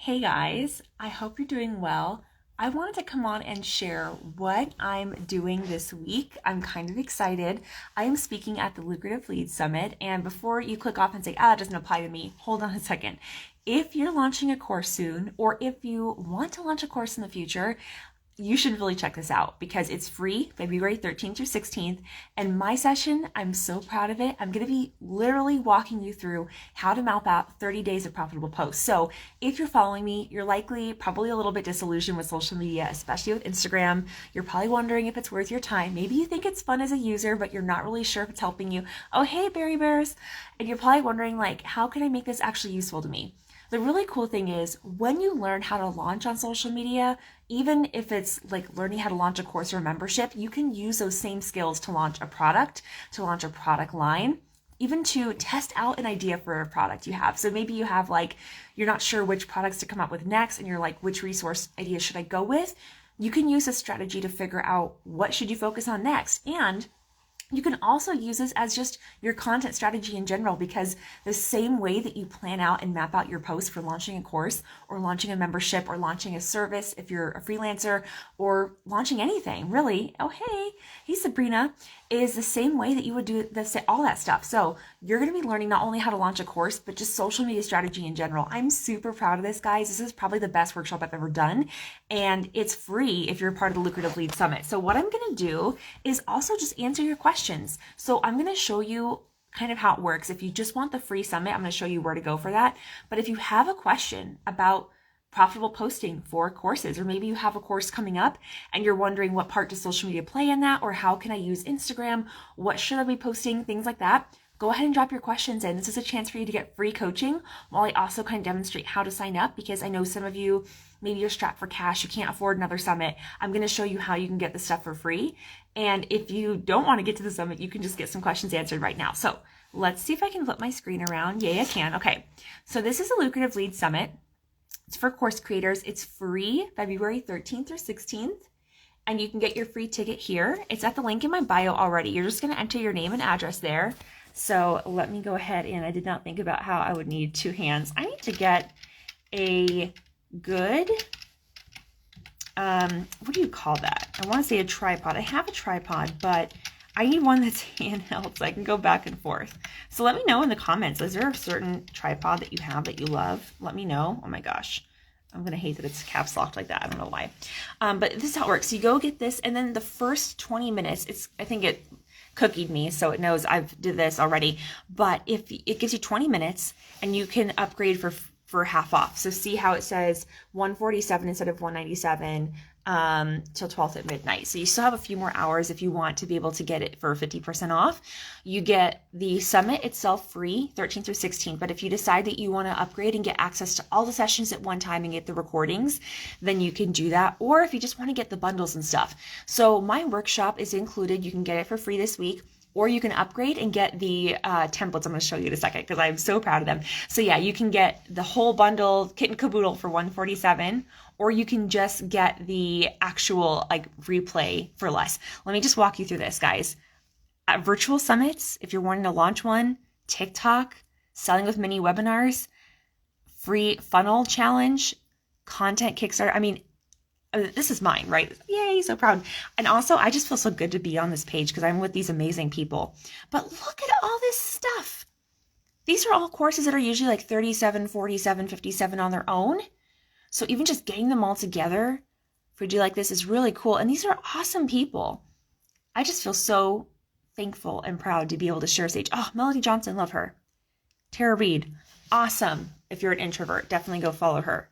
Hey guys, I hope you're doing well. I wanted to come on and share what I'm doing this week. I'm kind of excited. I am speaking at the Lucrative Lead Summit, and before you click off and say, that doesn't apply to me, hold on a second. If you're launching a course soon, or if you want to launch a course in the future, you should really check this out because it's free February 13th through 16th. And my session, I'm so proud of it. I'm going to be literally walking you through how to map out 30 days of profitable posts. So if you're following me, you're probably a little bit disillusioned with social media, especially with Instagram. You're probably wondering if it's worth your time. Maybe you think it's fun as a user, but you're not really sure if it's helping you. Oh, hey, Berry Bears. And you're probably wondering how can I make this actually useful to me? The really cool thing is when you learn how to launch on social media, even if it's like learning how to launch a course or a membership, you can use those same skills to launch a product, to launch a product line, even to test out an idea for a product you have. So maybe you have you're not sure which products to come up with next and you're like, which resource idea should I go with? You can use this strategy to figure out what should you focus on next. And you can also use this as just your content strategy in general, because the same way that you plan out and map out your posts for launching a course or launching a membership or launching a service if you're a freelancer or launching anything really, hey Sabrina, is the same way that you would do all that stuff. So you're going to be learning not only how to launch a course, but just social media strategy in general. I'm super proud of this, guys. This is probably the best workshop I've ever done. And it's free if you're part of the Lucrative Lead Summit. So what I'm going to do is also just answer your questions. So I'm going to show you kind of how it works. If you just want the free summit, I'm going to show you where to go for that. But if you have a question about profitable posting for courses, or maybe you have a course coming up and you're wondering what part does social media play in that, or how can I use Instagram, what should I be posting, things like that, go ahead and drop your questions in. This is a chance for you to get free coaching while I also kind of demonstrate how to sign up, because I know some of you, maybe you're strapped for cash, you can't afford another summit. I'm going to show you how you can get this stuff for free. And if you don't want to get to the summit, you can just get some questions answered right now. So let's see if I can flip my screen around. Yay, I can. Okay, so this is a Lucrative Lead Summit. It's for course creators. It's free February 13th or 16th. And you can get your free ticket here. It's at the link in my bio already. You're just going to enter your name and address there. So let me go ahead, and I did not think about how I would need two hands. I need to get a good, what do you call that? I want to say a tripod. I have a tripod, but I need one that's handheld so I can go back and forth. So let me know in the comments, is there a certain tripod that you have that you love? Let me know. Oh my gosh. I'm going to hate that it's caps locked like that. I don't know why. But this is how it works. So you go get this, and then the first 20 minutes, I think it cookied me, so it knows I've did this already. But if it gives you 20 minutes, and you can upgrade for half off. So see how it says 147 instead of 197 till 12th at midnight. So you still have a few more hours if you want to be able to get it for 50% off. You get the summit itself free, 13th through 16th. But if you decide that you want to upgrade and get access to all the sessions at one time and get the recordings, then you can do that. Or if you just want to get the bundles and stuff. So my workshop is included. You can get it for free this week. Or you can upgrade and get the templates I'm going to show you in a second, because I'm so proud of them. So yeah, you can get the whole bundle, kit and caboodle, for $147, or you can just get the actual replay for less. Let me just walk you through this, guys. At virtual summits, if you're wanting to launch one, TikTok, selling with mini webinars, free funnel challenge, content Kickstarter. I mean, this is mine, right? Yay, so proud. And also, I just feel so good to be on this page because I'm with these amazing people. But look at all this stuff. These are all courses that are usually like 37, 47, 57 on their own. So even just getting them all together for a deal like this is really cool. And these are awesome people. I just feel so thankful and proud to be able to share stage. Oh, Melody Johnson, love her. Tara Reid, awesome. If you're an introvert, definitely go follow her.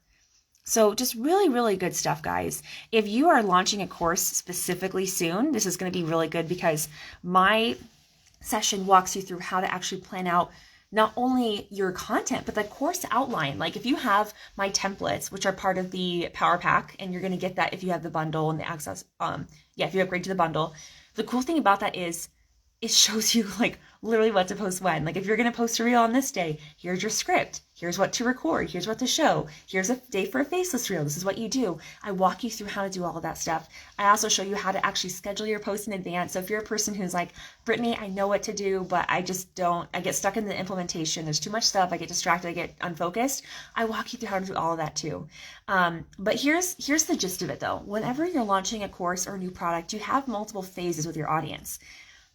So just really, really good stuff, guys. If you are launching a course specifically soon, this is going to be really good because my session walks you through how to actually plan out not only your content, but the course outline. Like if you have my templates, which are part of the Power Pack, and you're going to get that if you have the bundle and the access. If you upgrade to the bundle. The cool thing about that is it shows you like literally what to post when. Like if you're going to post a reel on this day, here's your script. Here's what to record. Here's what to show. Here's a day for a faceless reel. This is what you do. I walk you through how to do all of that stuff. I also show you how to actually schedule your posts in advance. So if you're a person who's like, Brittany, I know what to do, but I just don't, I get stuck in the implementation. There's too much stuff. I get distracted. I get unfocused. I walk you through how to do all of that too. But here's the gist of it though. Whenever you're launching a course or a new product, you have multiple phases with your audience.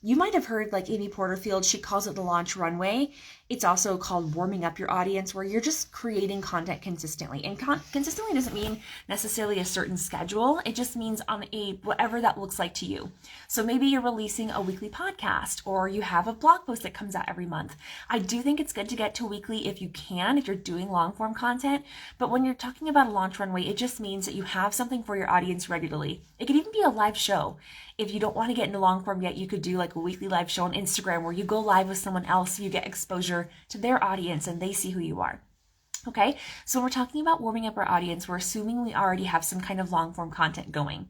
You might have heard like Amy Porterfield, she calls it the launch runway. It's also called warming up your audience, where you're just creating content consistently. And consistently doesn't mean necessarily a certain schedule. It just means on a whatever that looks like to you. So maybe you're releasing a weekly podcast, or you have a blog post that comes out every month. I do think it's good to get to weekly if you can, if you're doing long form content. But when you're talking about a launch runway, it just means that you have something for your audience regularly. It could even be a live show. If you don't want to get into long form yet, you could do like a weekly live show on Instagram where you go live with someone else, so you get exposure to their audience and they see who you are. Okay, so when we're talking about warming up our audience, we're assuming we already have some kind of long form content going.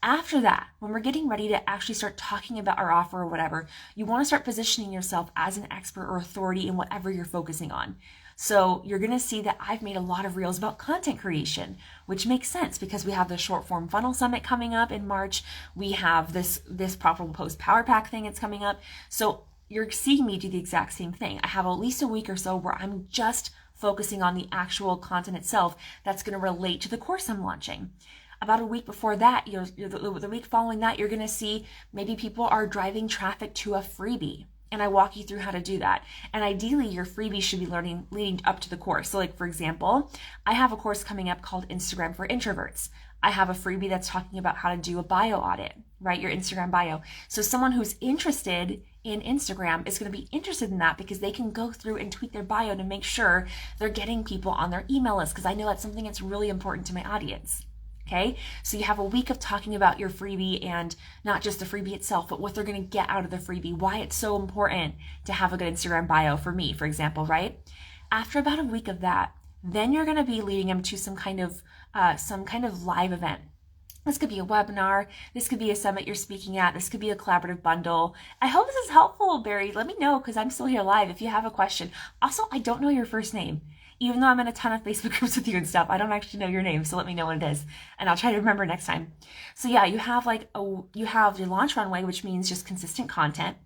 After that, when we're getting ready to actually start talking about our offer or whatever, you want to start positioning yourself as an expert or authority in whatever you're focusing on. So you're going to see that I've made a lot of reels about content creation, which makes sense because we have the short form funnel summit coming up in March. We have this profitable post power pack thing that's coming up. So you're seeing me do the exact same thing. I have at least a week or so where I'm just focusing on the actual content itself that's going to relate to the course I'm launching. About a week before that, the week following that, you're going to see maybe people are driving traffic to a freebie. And I walk you through how to do that. And ideally, your freebie should be leading up to the course. So like, for example, I have a course coming up called Instagram for Introverts. I have a freebie that's talking about how to do a bio audit, right? Your Instagram bio. So someone who's interested in Instagram is going to be interested in that because they can go through and tweak their bio to make sure they're getting people on their email list, because I know that's something that's really important to my audience. Okay, so you have a week of talking about your freebie, and not just the freebie itself, but what they're going to get out of the freebie, why it's so important to have a good Instagram bio for me, for example, right? After about a week of that, then you're going to be leading them to some kind of live event. This could be a webinar. This could be a summit you're speaking at. This could be a collaborative bundle. I hope this is helpful, Barry. Let me know because I'm still here live if you have a question. Also, I don't know your first name. Even though I'm in a ton of Facebook groups with you and stuff, I don't actually know your name, so let me know what it is, and I'll try to remember next time. So yeah, you have your launch runway, which means just consistent content.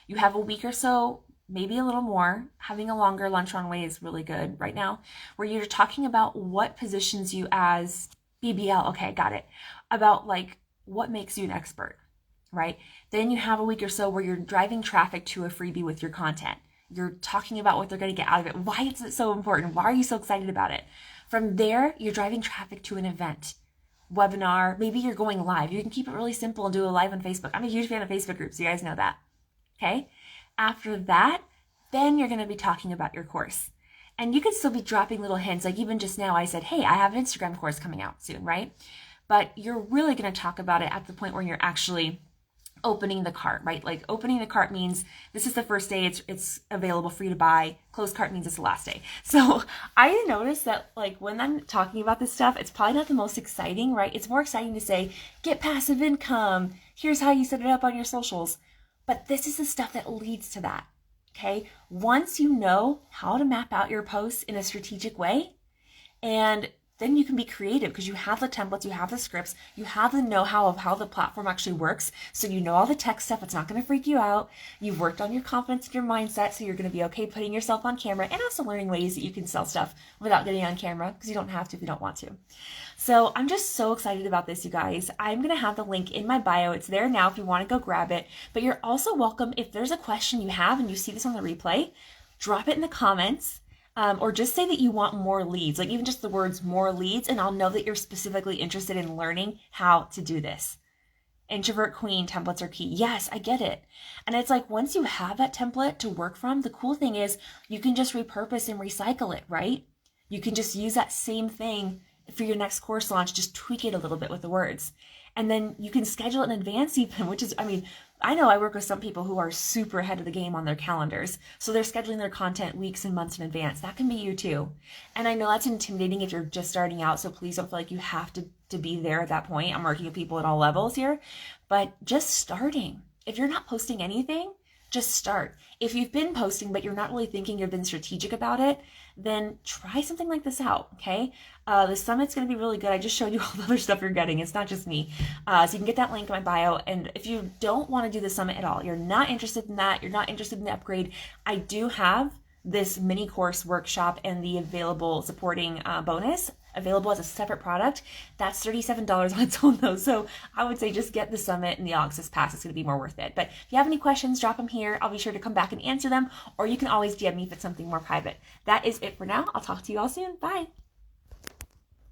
You have a week or so, maybe a little more. Having a longer launch runway is really good right now, where you're talking about what positions you as BBL. Okay, got it. About like what makes you an expert, right? Then you have a week or so where you're driving traffic to a freebie with your content. You're talking about what they're going to get out of it. Why is it so important? Why are you so excited about it? From there, you're driving traffic to an event, webinar. Maybe you're going live. You can keep it really simple and do a live on Facebook. I'm a huge fan of Facebook groups. You guys know that. Okay. After that, then you're going to be talking about your course. And you could still be dropping little hints. Like even just now I said, hey, I have an Instagram course coming out soon, right? But you're really going to talk about it at the point where you're actually opening the cart, right? Like opening the cart means this is the first day it's available for you to buy. Closed cart means it's the last day. So I noticed that like when I'm talking about this stuff, it's probably not the most exciting, right? It's more exciting to say, get passive income. Here's how you set it up on your socials. But this is the stuff that leads to that. Okay. Once you know how to map out your posts in a strategic way, and then you can be creative because you have the templates, you have the scripts, you have the know-how of how the platform actually works. So you know all the tech stuff. It's not going to freak you out. You've worked on your confidence and your mindset. So you're going to be okay putting yourself on camera and also learning ways that you can sell stuff without getting on camera, because you don't have to if you don't want to. So I'm just so excited about this, you guys. I'm going to have the link in my bio. It's there now if you want to go grab it. But you're also welcome, if there's a question you have and you see this on the replay, drop it in the comments. Or just say that you want more leads, like even just the words more leads, and I'll know that you're specifically interested in learning how to do this. Introvert queen, templates are key. Yes, I get it. And it's like once you have that template to work from, the cool thing is you can just repurpose and recycle it, right? You can just use that same thing for your next course launch, just tweak it a little bit with the words. And then you can schedule it in advance even, which is, I know I work with some people who are super ahead of the game on their calendars. So they're scheduling their content weeks and months in advance. That can be you too. And I know that's intimidating if you're just starting out. So please don't feel like you have to be there at that point. I'm working with people at all levels here, but just starting. If you're not posting anything, just start. If you've been posting, but you're not really thinking you've been strategic about it, then try something like this out, okay? The summit's gonna be really good. I just showed you all the other stuff you're getting. It's not just me. So you can get that link in my bio. And if you don't wanna do the summit at all, you're not interested in that, you're not interested in the upgrade, I do have this mini course workshop and the available supporting bonus available as a separate product. That's $37 on its own though. So I would say just get the summit and the All Access Pass. It's going to be more worth it. But if you have any questions, drop them here. I'll be sure to come back and answer them, or you can always DM me if it's something more private. That is it for now. I'll talk to you all soon. Bye.